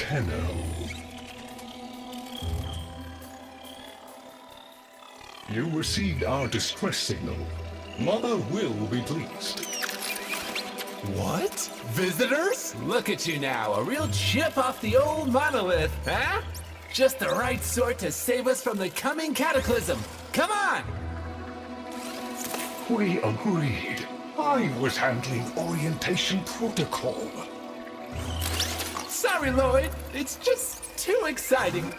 Tenno. You received our distress signal. Mother will be pleased. What? Visitors? Look at you now, a real chip off the old monolith, huh? Just the right sort to save us from the coming cataclysm. Come on! We agreed. I was handling orientation protocol. Sorry, Lloyd. It's just too exciting.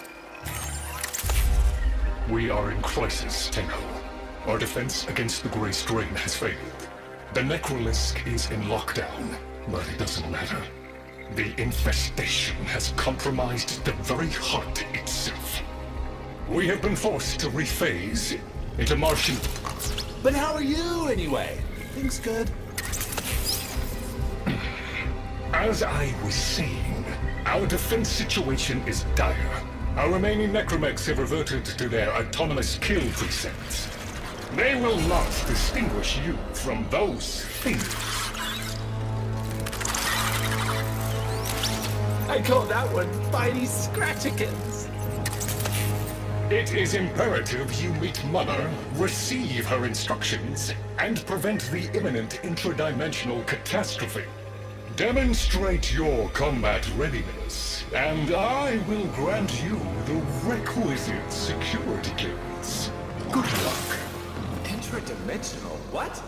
We are in crisis, Tenno. Our defense against the Grey Strain has failed. The Necrolisk is in lockdown, but it doesn't matter. The infestation has compromised the very heart itself. We have been forced to rephase into Martian... But how are you, anyway? Things good? As I was saying, our defense situation is dire. Our remaining necromechs have reverted to their autonomous kill precepts. They will not distinguish you from those things. I call that one Bitey Scratchikins. It is imperative you meet Mother, receive her instructions, and prevent the imminent intradimensional catastrophe. Demonstrate your combat readiness, and I will grant you the requisite security clearance. Good luck. Intradimensional what?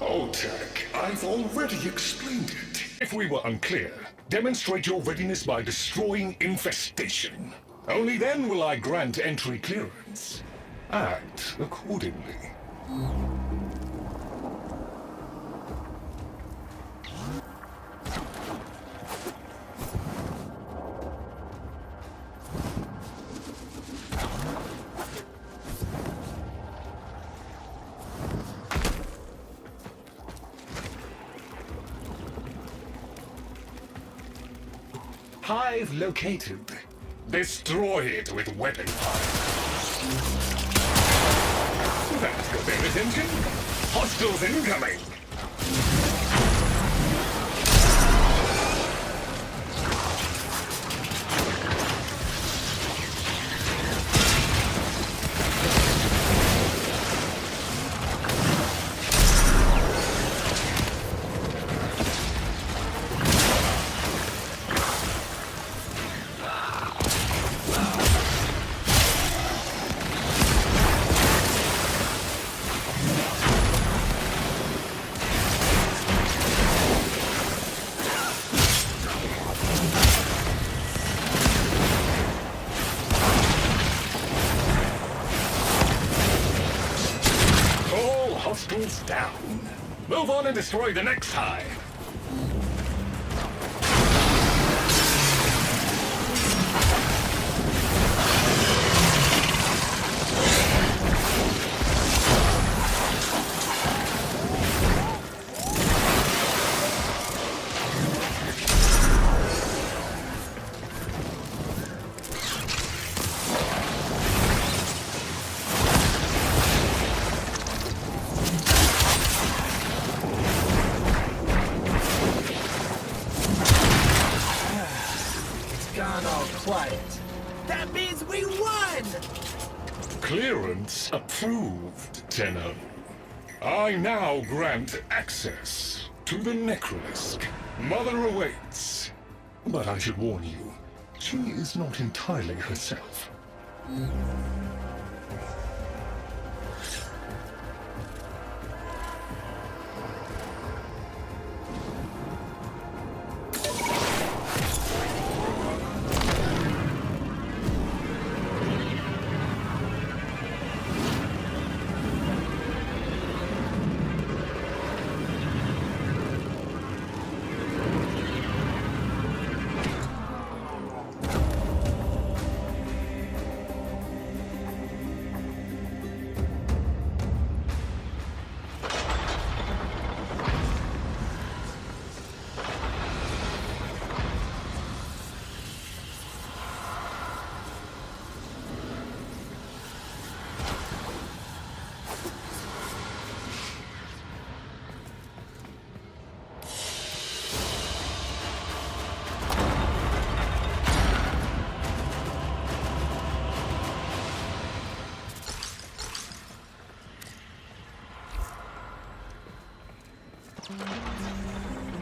Oh, Tech, I've already explained it. If we were unclear, demonstrate your readiness by destroying infestation. Only then will I grant entry clearance. Act accordingly. Hive located. Destroy it with weapon fire. That got their attention. Hostiles incoming. Hostiles down. Move on and destroy the next hive. Quiet. That means we won! Clearance approved, Tenno. I now grant access to the Necrolisk. Mother awaits. But I should warn you, she is not entirely herself.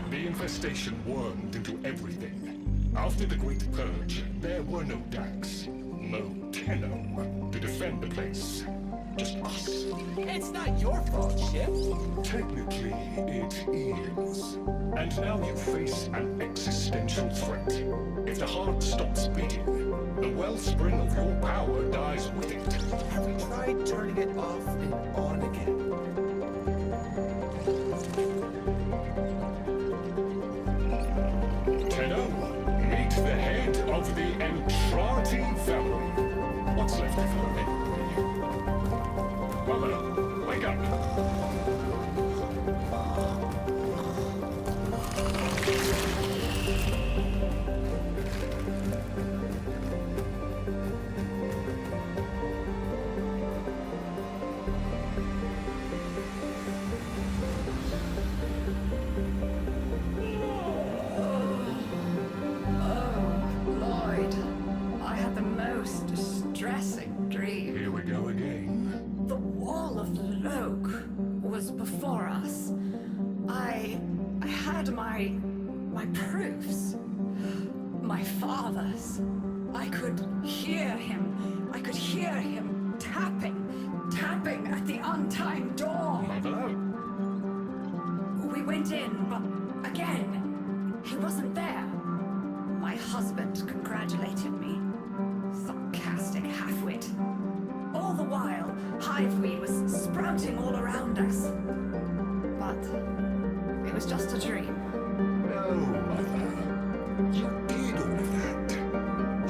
The infestation wormed into everything. After the Great Purge, there were no Dax, no Tenno to defend the place. Just us. It's not your fault, Chip. Technically, it is. And now you face an existential threat. If the heart stops beating, the wellspring of your power dies with it. Have we tried turning it off and on again? Tenno, meet the head of the Entrati family. What's left of her anyway? Mother, wake up! Lloyd, I had the most distressing dream. Here we go again. The wall of Loke was before us. I had my proofs. My father's. I could hear him. I could hear him tapping at the untimed door. Mother? We went in, but again, he wasn't there. My husband congratulated me. Sarcastic halfwit. All the while, hiveweed was sprouting all around us. But it was just a dream. No, Mother. You did all of that.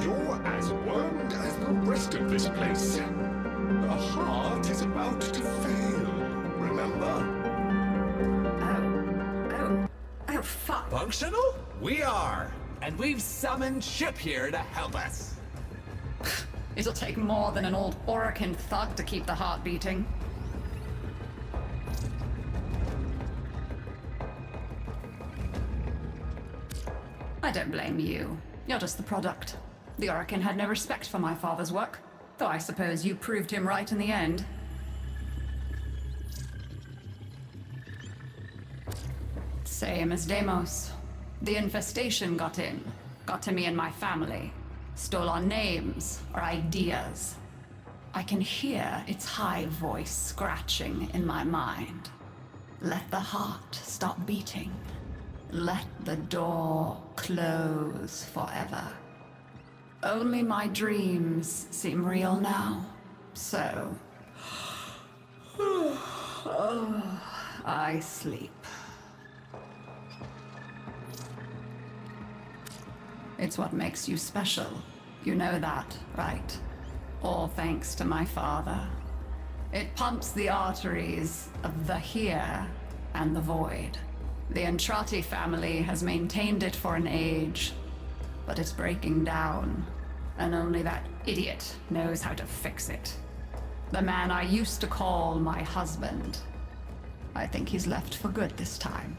You're as wormed as the rest of this place. The heart is about to fail, remember? Oh, fuck. Functional? We are. And we've summoned Chip here to help us. It'll take more than an old Orokin thug to keep the heart beating. I don't blame you. You're just the product. The Orokin had no respect for my father's work, though I suppose you proved him right in the end. Same as Deimos. The infestation got in. Got to me and my family. Stole our names, our ideas. I can hear its high voice scratching in my mind. Let the heart stop beating. Let the door close forever. Only my dreams seem real now. So... I sleep. It's what makes you special. You know that, right? All thanks to my father. It pumps the arteries of the here and the void. The Entrati family has maintained it for an age, but it's breaking down, and only that idiot knows how to fix it. The man I used to call my husband. I think he's left for good this time.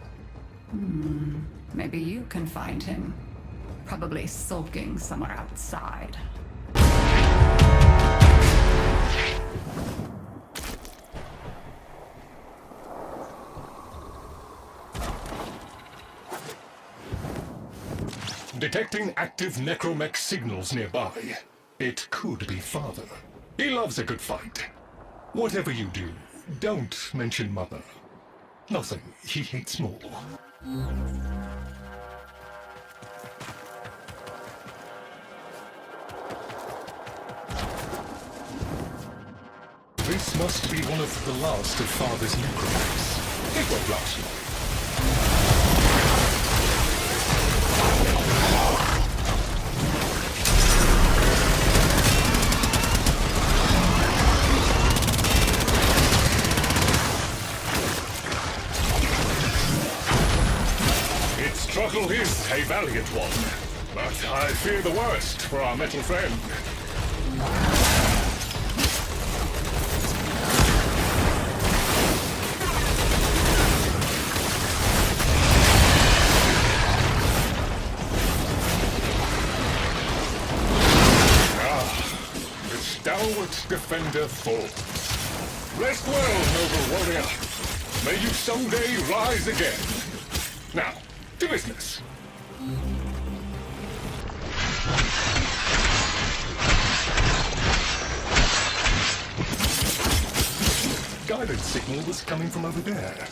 Maybe you can find him. Probably sulking somewhere outside. Detecting active necromech signals nearby. It could be Father. He loves a good fight. Whatever you do, don't mention Mother. Nothing he hates more. This must be one of the last of Father's necromechs. It won't last long. Its struggle is a valiant one, but I fear the worst for our metal friend. Stalwart defender falls. Rest well, noble warrior. May you someday rise again. Now, to business. Guided signal was coming from over there.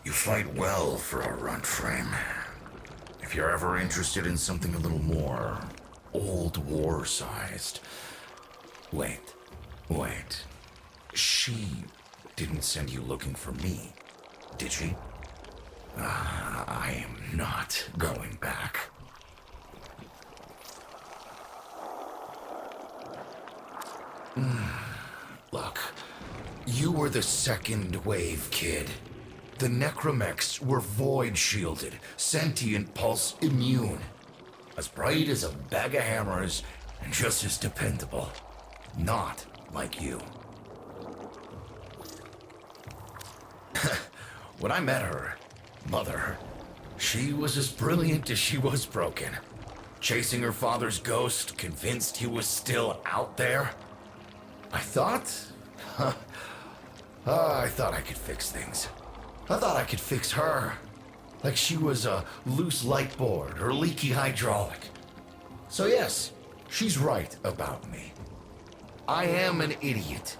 You fight well for a runt frame. If you're ever interested in something a little more old war-sized. Wait. She didn't send you looking for me, did she? I am not going back. Look, you were the second wave, kid. The Necromechs were void-shielded, sentient pulse immune. As bright as a bag of hammers, and just as dependable. Not like you. When I met her, Mother, she was as brilliant as she was broken. Chasing her father's ghost, convinced he was still out there. I thought I could fix things. I thought I could fix her. Like she was a loose light board or leaky hydraulic. So yes, she's right about me. I am an idiot,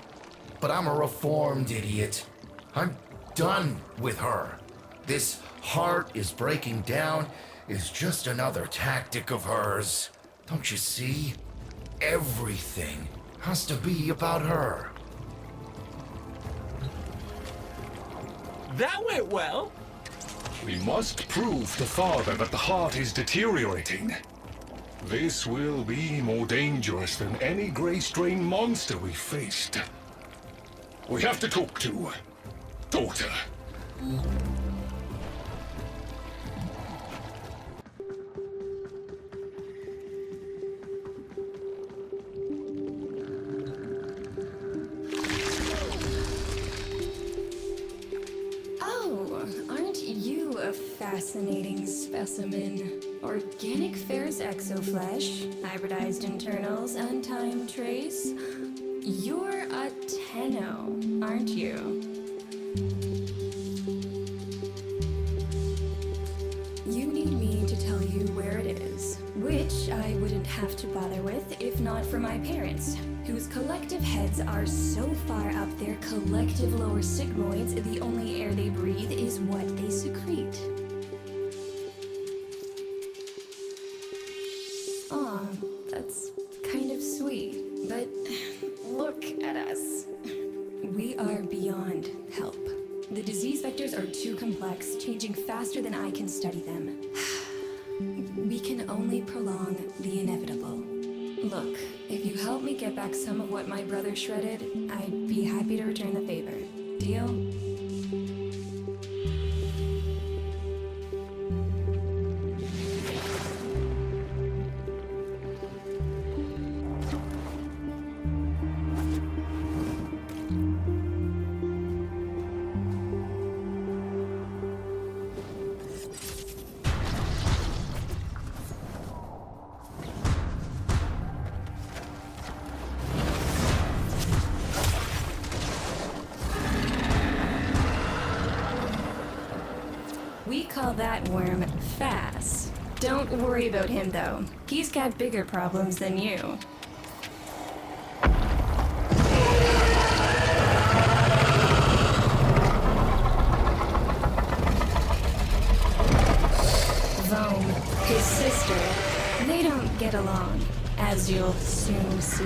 but I'm a reformed idiot. I'm done with her. This heart is breaking down is just another tactic of hers. Don't you see? Everything has to be about her. That went well. We must prove to Father that the heart is deteriorating. This will be more dangerous than any Grey Strain monster we faced. We have to talk to Daughter. Oh, aren't you a fascinating specimen? Organic ferrous exoflesh, hybridized internals, untimed trace. You're a Tenno, aren't you? You need me to tell you where it is, which I wouldn't have to bother with if not for my parents, whose collective heads are so far up their collective lower sigmoids, the only air they breathe is what they secrete. Aw, that's kind of sweet, but look at us. We are beyond help. The disease vectors are too complex, changing faster than I can study them. We can only prolong the inevitable. Look, if you help me get back some of what my brother shredded, I'd be happy to return the favor. Deal? We call that worm Fass. Don't worry about him, though. He's got bigger problems than you. Vome, his sister, they don't get along, as you'll soon see.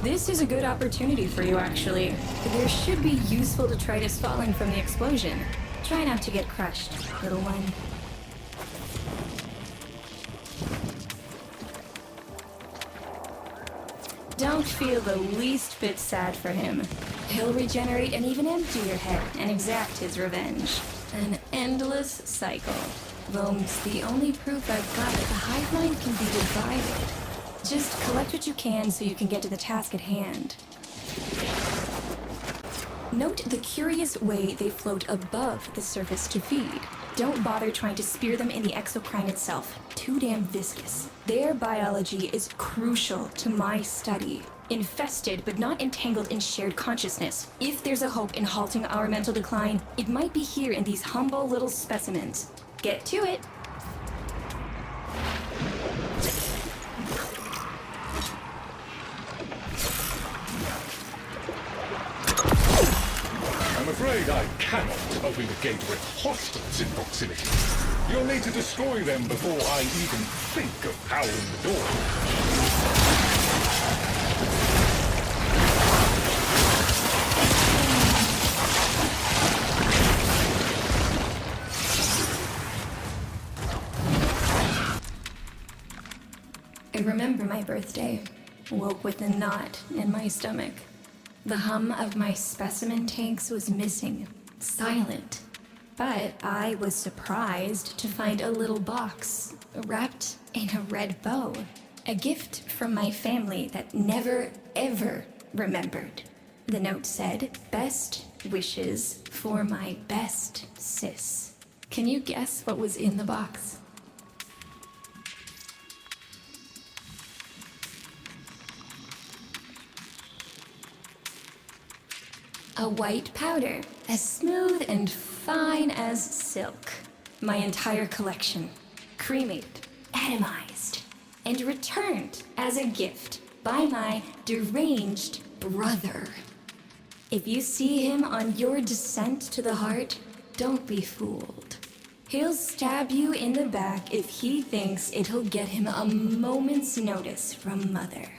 This is a good opportunity for you, actually. There should be useful detritus falling from the explosion. Try not to get crushed, little one. Don't feel the least bit sad for him. He'll regenerate and even empty your head and exact his revenge. An endless cycle. Though it's the only proof I've got that the hive mind can be divided. Just collect what you can so you can get to the task at hand. Note the curious way they float above the surface to feed. Don't bother trying to spear them in the exocrine itself. Too damn viscous. Their biology is crucial to my study. Infested but not entangled in shared consciousness. If there's a hope in halting our mental decline, it might be here in these humble little specimens. Get to it! I'm afraid I cannot open the gate with hostiles in proximity. You'll need to destroy them before I even think of powering the door. I remember my birthday. Woke with a knot in my stomach. The hum of my specimen tanks was missing. Silent. But I was surprised to find a little box wrapped in a red bow. A gift from my family that never, ever remembered. The note said, "Best wishes for my best sis." Can you guess what was in the box? A white powder, as smooth and fine as silk. My entire collection. Cremated, atomized, and returned as a gift by my deranged brother. If you see him on your descent to the heart, don't be fooled. He'll stab you in the back if he thinks it'll get him a moment's notice from Mother.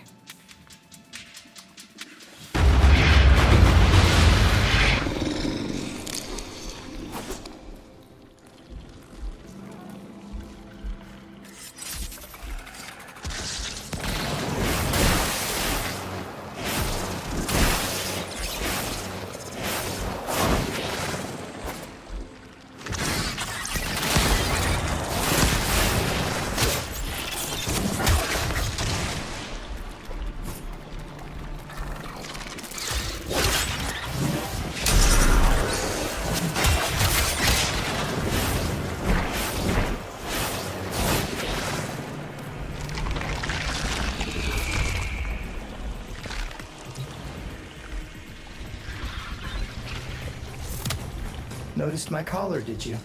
Noticed my collar, did you?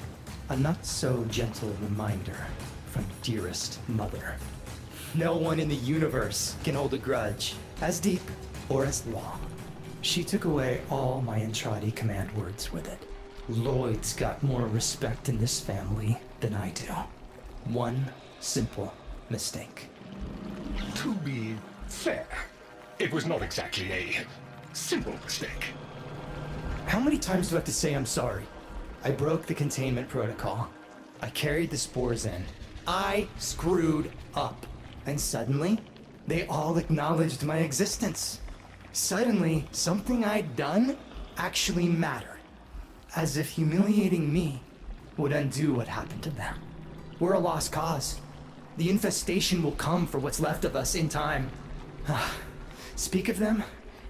A not-so-gentle reminder from dearest mother. No one in the universe can hold a grudge as deep or as long. She took away all my Entradi command words with it. Lloyd's got more respect in this family than I do. One simple mistake. To be fair, it was not exactly a simple mistake. How many times do I have to say I'm sorry? I broke the containment protocol. I carried the spores in. I screwed up. And suddenly, they all acknowledged my existence. Suddenly, something I'd done actually mattered. As if humiliating me would undo what happened to them. We're a lost cause. The infestation will come for what's left of us in time. Speak of them,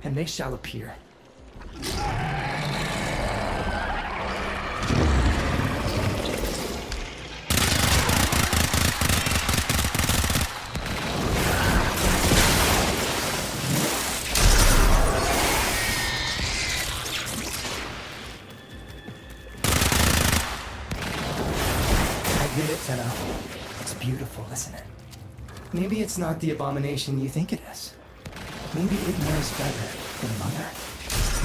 and they shall appear. It's beautiful, isn't it? Maybe it's not the abomination you think it is. Maybe it knows better than Mother.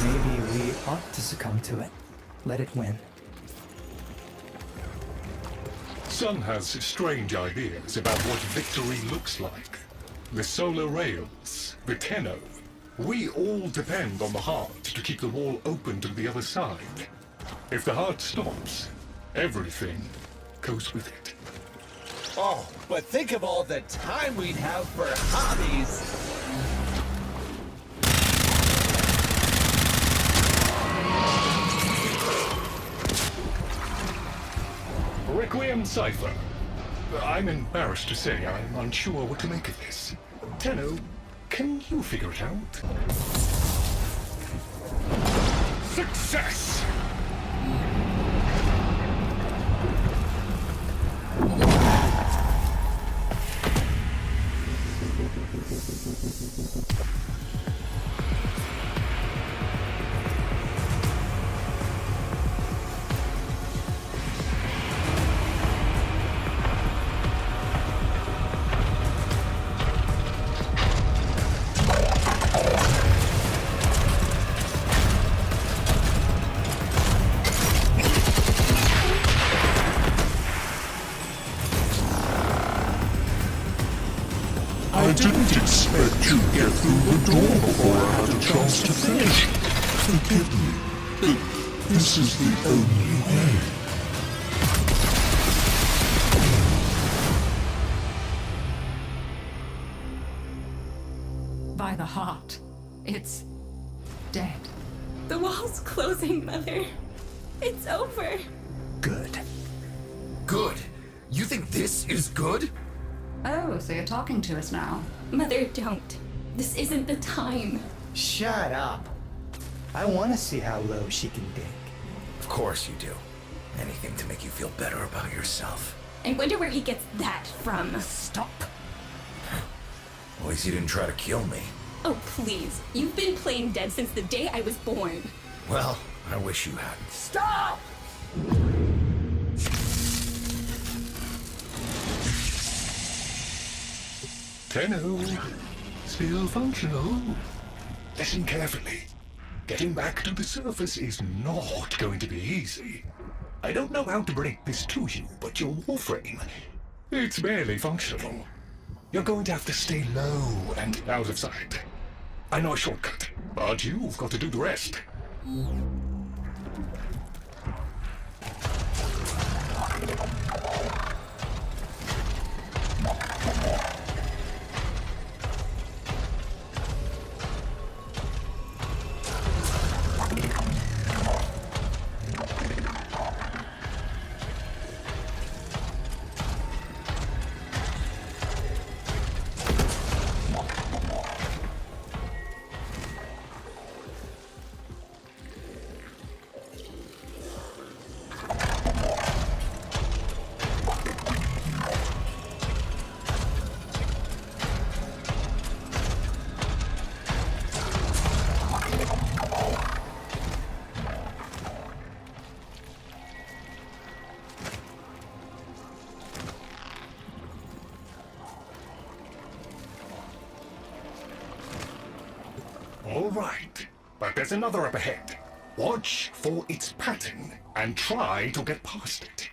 Maybe we ought to succumb to it. Let it win. Sun has strange ideas about what victory looks like. The solar rails, the Tenno. We all depend on the heart to keep the wall open to the other side. If the heart stops, everything goes with it. Oh, but think of all the time we'd have for hobbies. Requiem Cipher. I'm embarrassed to say I'm unsure what to make of this. Tenno, can you figure it out? Success! I didn't expect you'd get through the door before I had a chance to finish. Forgive me. This is the only way. By the heart. It's dead. The wall's closing, Mother. It's over. Good. Good. You think this is good? Oh, so you're talking to us now. Mother, don't. This isn't the time. Shut up. I want to see how low she can dig. Of course you do. Anything to make you feel better about yourself. I wonder where he gets that from. Stop. At least you didn't try to kill me. Oh, please. You've been playing dead since the day I was born. Well, I wish you hadn't. Stop! Tenno, still functional. Listen carefully. Getting back to the surface is not going to be easy. I don't know how to break this to you, but your warframe, it's barely functional. You're going to have to stay low and out of sight. I know a shortcut, but you've got to do the rest. All right, but there's another up ahead. Watch for its pattern and try to get past it.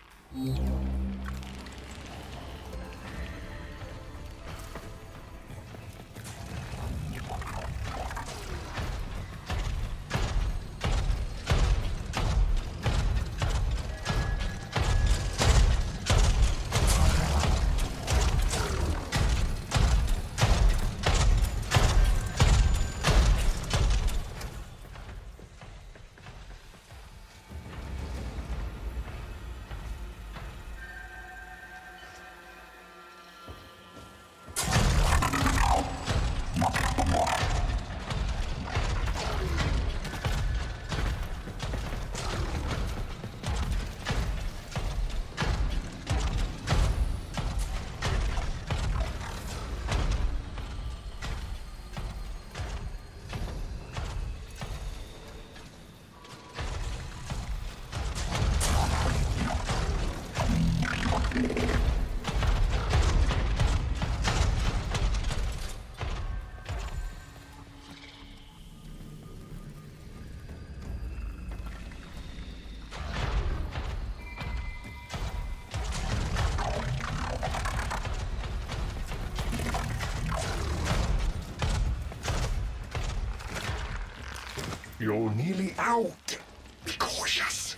You're nearly out. Be cautious.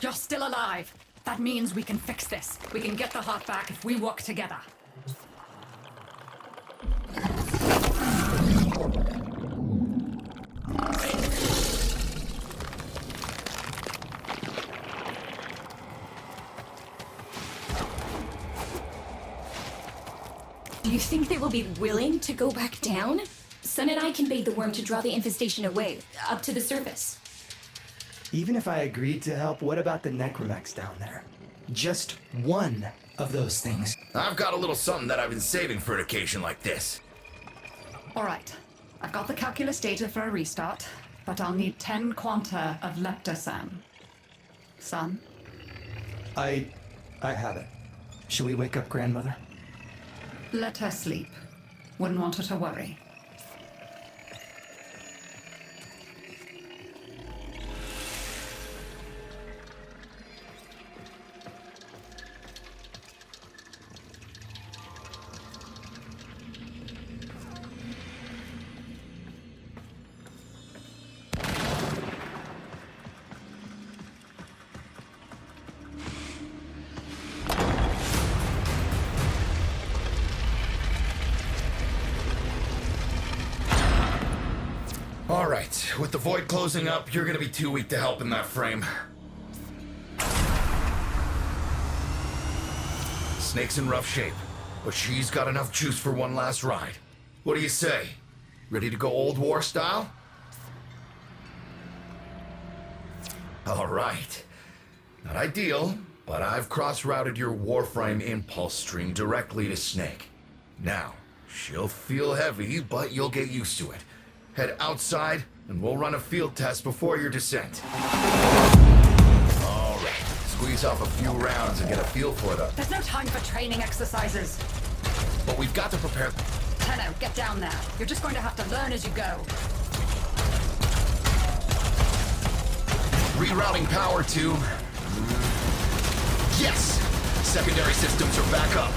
You're still alive. That means we can fix this. We can get the heart back if we work together. Do you think they will be willing to go back down? Sun and I can bait the worm to draw the infestation away, up to the surface. Even if I agreed to help, what about the necromechs down there? Just one of those things. I've got a little something that I've been saving for an occasion like this. All right. I've got the calculus data for a restart, but I'll need 10 quanta of leptosam. Son? I have it. Should we wake up grandmother? Let her sleep. Wouldn't want her to worry. All right, with the void closing up, you're gonna be too weak to help in that frame. Snake's in rough shape, but she's got enough juice for one last ride. What do you say? Ready to go old war style? All right. Not ideal, but I've cross-routed your Warframe impulse stream directly to Snake. Now, she'll feel heavy, but you'll get used to it. Head outside, and we'll run a field test before your descent. All right. Squeeze off a few rounds and get a feel for them. There's no time for training exercises. But we've got to prepare... Tenno, get down there. You're just going to have to learn as you go. Rerouting power to... Yes! Secondary systems are back up.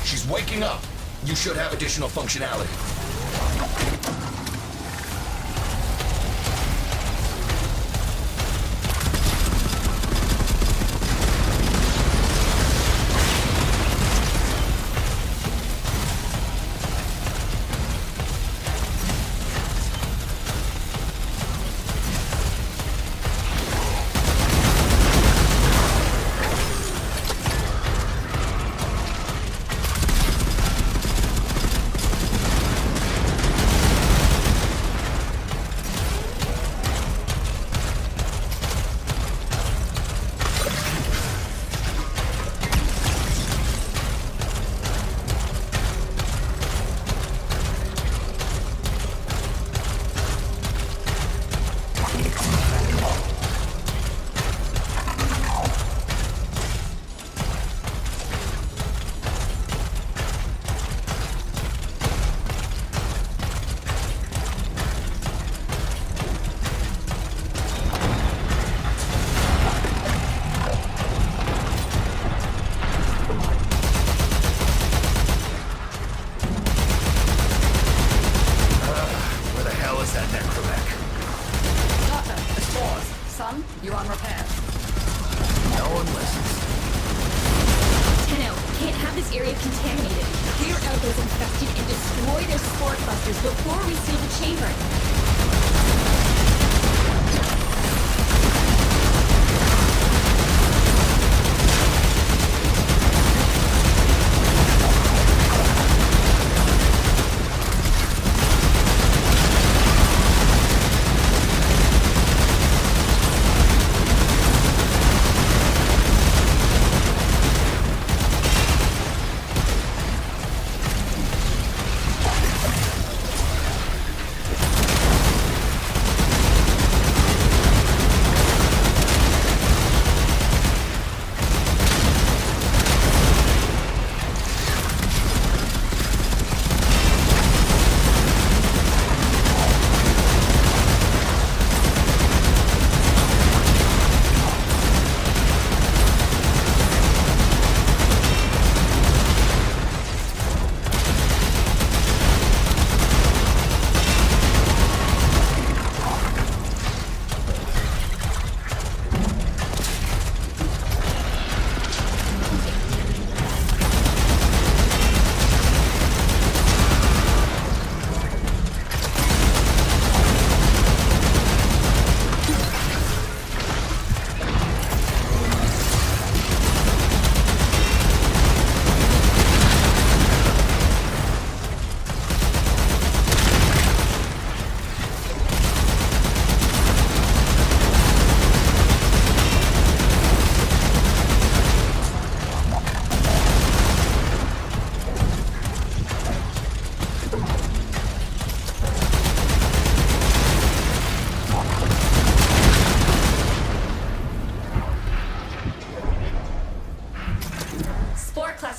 She's waking up. You should have additional functionality. You on repairs? No one listens. Tenno, can't have this area contaminated. Clear out those infected and destroy their spore clusters before we seal the chamber.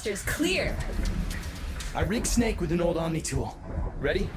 thrusters clear. I rigged Snake with an old Omni tool. Ready?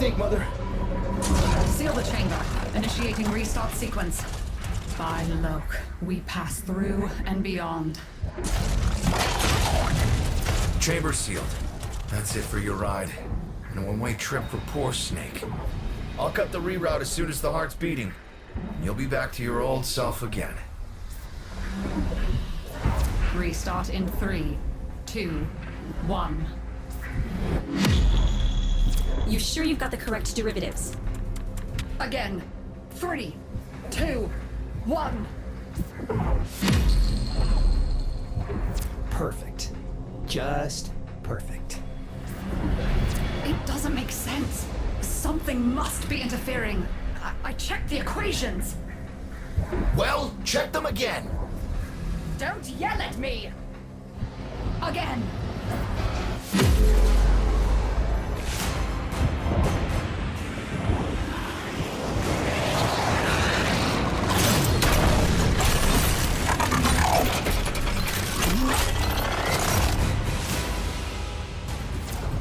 think, Mother? Seal the chamber. Initiating restart sequence. By Loke, we pass through and beyond. Chamber sealed. That's it for your ride. And a one-way trip for poor Snake. I'll cut the reroute as soon as the heart's beating. And you'll be back to your old self again. Restart in 3, 2, 1. You sure you've got the correct derivatives? Again. 3, 2, 1. Perfect. Just perfect. It doesn't make sense. Something must be interfering. I checked the equations. Well, check them again. Don't yell at me! Again!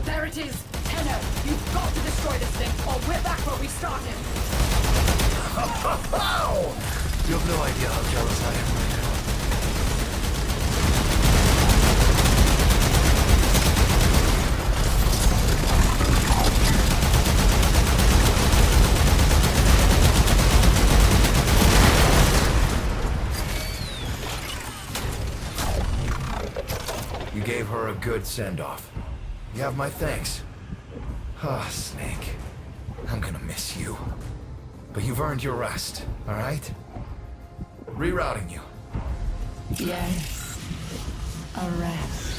There it is! Tenno, you've got to destroy this thing, or we're back where we started! Oh! You have no idea how jealous I am right now. gave her a good send-off. You have my thanks. Ah, Snake. I'm gonna miss you. But you've earned your rest, alright? Rerouting you. Yes. A rest.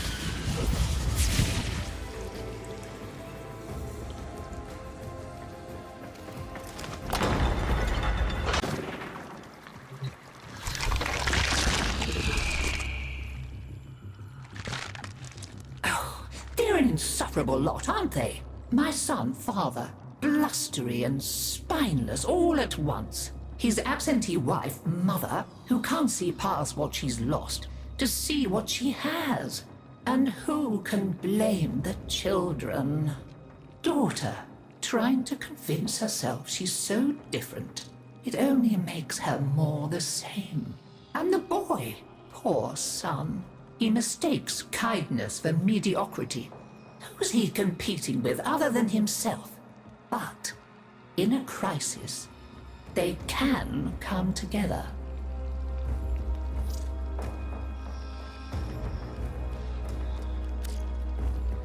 They're an insufferable lot, aren't they? My son, father, blustery and spineless all at once. His absentee wife, mother, who can't see past what she's lost to see what she has. And who can blame the children? Daughter, trying to convince herself she's so different. It only makes her more the same. And the boy, poor son. He mistakes kindness for mediocrity. Who's he competing with other than himself? But in a crisis, they can come together.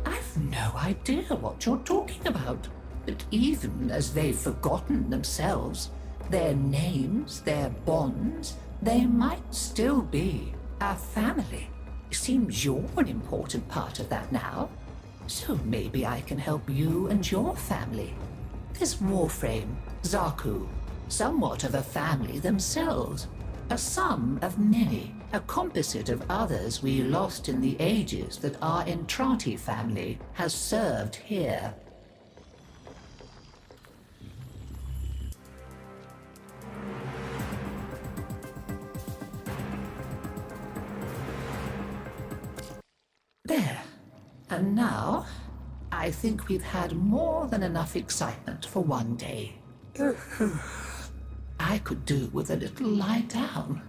I've no idea what you're talking about. But even as they've forgotten themselves, their names, their bonds, they might still be a family. Seems you're an important part of that now. So maybe I can help you and your family. This Warframe, Zaku, somewhat of a family themselves. A sum of many, a composite of others we lost in the ages that our Entrati family has served here. There. And now, I think we've had more than enough excitement for one day. I could do with a little lie down.